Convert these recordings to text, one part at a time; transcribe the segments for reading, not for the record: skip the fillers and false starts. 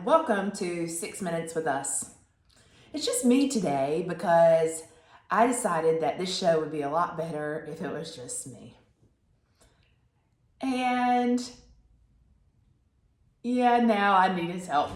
welcome to 6 Minutes with Us. It's just me today because I decided that this show would be a lot better if it was just me. And yeah, now I need his help.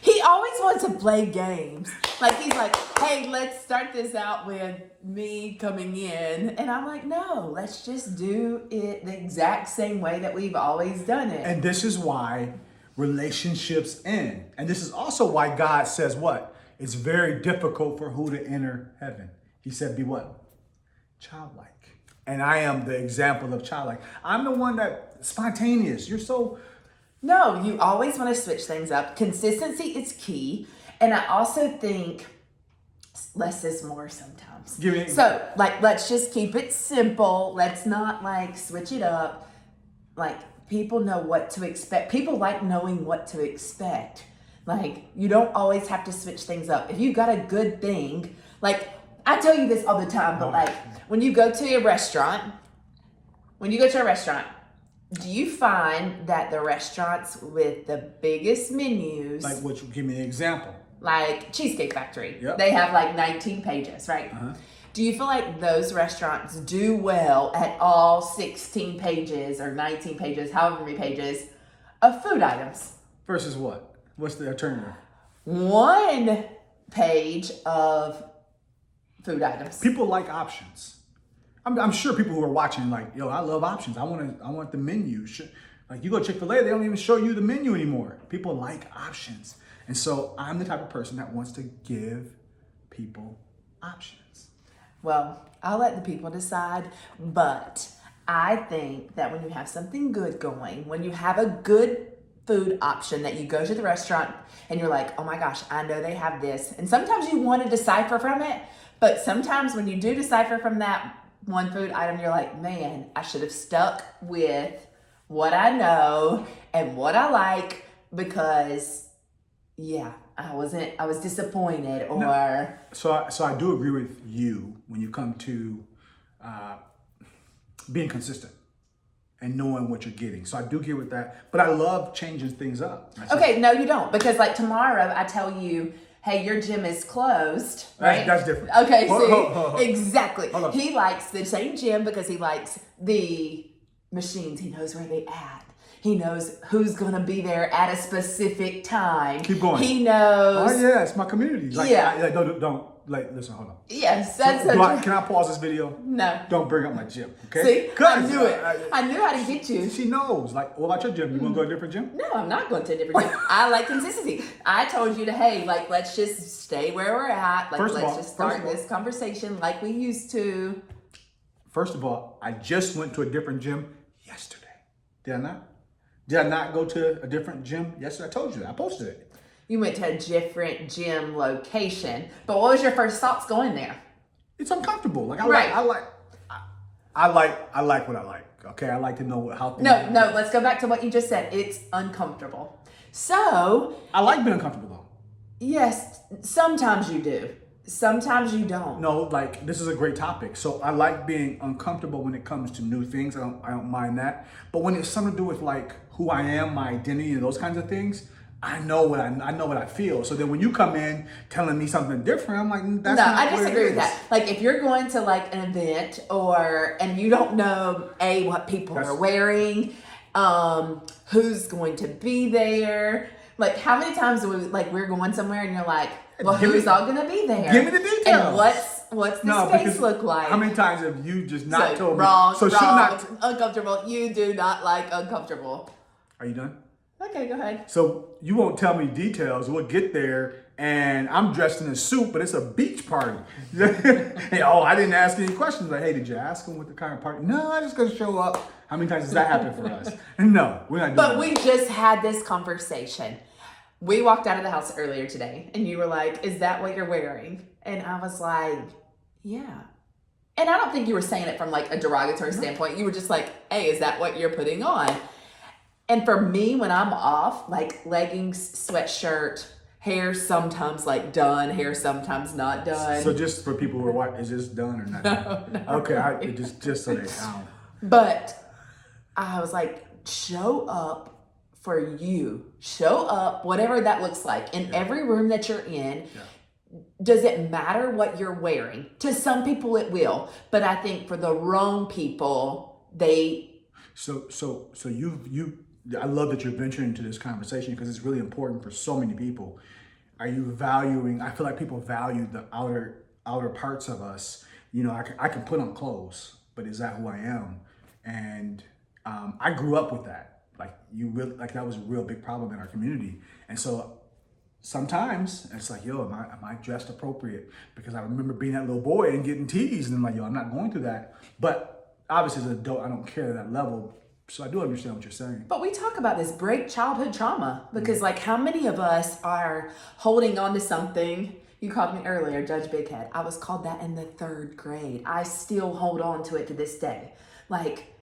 He always wants to play games. Like he's like, hey, let's start this out with me coming in. And I'm like, no, let's just do it the exact same way that we've always done it. And this is why relationships end. And this is also why God says what? It's very difficult for who to enter heaven. He said, be what? Childlike. And I am the example of childlike. I'm the one that spontaneous. You're so... No, you always want to switch things up. Consistency is key. And I also think less is more sometimes. So, let's just keep it simple. Let's not, switch it up. People know what to expect. People like knowing what to expect. You don't always have to switch things up. If you've got a good thing, I tell you this all the time, but, when you go to a restaurant, do you find that the restaurants with the biggest menus... give me an example. Cheesecake Factory. Yep. They have 19 pages, right? Uh-huh. Do you feel like those restaurants do well at all 16 pages or 19 pages, however many pages, of food items? Versus what? What's the alternative? 1 page of food items. People like options. I'm sure people who are watching I love options. I want the menu. You go to Chick-fil-A, they don't even show you the menu anymore. People like options. And so I'm the type of person that wants to give people options. Well, I'll let the people decide, but I think that when you have something good going, when you have a good food option that you go to the restaurant and you're like, oh my gosh, I know they have this. And sometimes you want to decipher from it, but sometimes when you do decipher from that one food item, you're like, man, I should have stuck with what I know and what I like because, I was disappointed or... No. So I do agree with you when you come to being consistent and knowing what you're getting. So I do agree with that, but I love changing things up. Okay, no, you don't, because tomorrow I tell you, hey, your gym is closed, right? That's different. Okay, Hold on. Exactly. Hold on. He likes the same gym because he likes the machines. He knows where they at. He knows who's going to be there at a specific time. Keep going. He knows. Oh, yeah, it's my community. Don't, listen, hold on. Yes, can I pause this video? No. Don't bring up my gym, okay? See, I knew it. I knew how to get you. She knows. What about your gym? You want to go to a different gym? No, I'm not going to a different gym. I like consistency. I told you to, hey, let's just stay where we're at. Let's just start this conversation like we used to. First of all, I just went to a different gym yesterday. Did I not? Did I not go to a different gym yesterday? I told you that. I posted it. You went to a different gym location, but what was your first thoughts going there? It's uncomfortable. I like what I like. Okay, I like to know how things. No. Let's go back to what you just said. It's uncomfortable. So I like being uncomfortable though. Yes, sometimes you do. Sometimes you don't. No, this is a great topic. So I like being uncomfortable when it comes to new things. I don't mind that. But when it's something to do with who I am, my identity, and those kinds of things, I know what I feel. So then when you come in telling me something different, I'm like, that's not I disagree with that. If you're going to an event and you don't know what people are wearing, who's going to be there. How many times do we we're going somewhere and you're like, well, who's all gonna be there? Give me the details. And what's the space look like? How many times have you just not told me? Wrong, not uncomfortable. You do not like uncomfortable. Are you done? Okay, go ahead. So you won't tell me details. We'll get there and I'm dressed in a suit, but it's a beach party. Hey, I didn't ask any questions. Hey, did you ask them what the kind of party? No, I'm just gonna show up. How many times does that happen for us? No, we're not doing that. But we just had this conversation. We walked out of the house earlier today and you were like, is that what you're wearing? And I was like, yeah. And I don't think you were saying it from a derogatory standpoint. You were just like, hey, is that what you're putting on? And for me, when I'm off, leggings, sweatshirt, hair sometimes done, hair sometimes not done. So just for people who are watching, is this done or not done? No, okay, just so they know. But I was like, show up for you. Show up, whatever that looks like, in every room that you're in. Does it matter what you're wearing? To some people it will, but I think for the wrong people, So you I love that you're venturing into this conversation because it's really important for so many people. Are you valuing? I feel like people value the outer parts of us. You know, I can put on clothes, but is that who I am? And I grew up with that. Like that was a real big problem in our community. And so sometimes it's like, yo, am I dressed appropriate? Because I remember being that little boy and getting teased, and I'm like, yo, I'm not going through that. But obviously, as an adult, I don't care to that level. So I do understand what you're saying. but we talk about this break childhood trauma because, like, how many of us are holding on to something? You called me earlier, Judge Big Head. I was called that in the 3rd grade. I still hold on to it to this day. Like,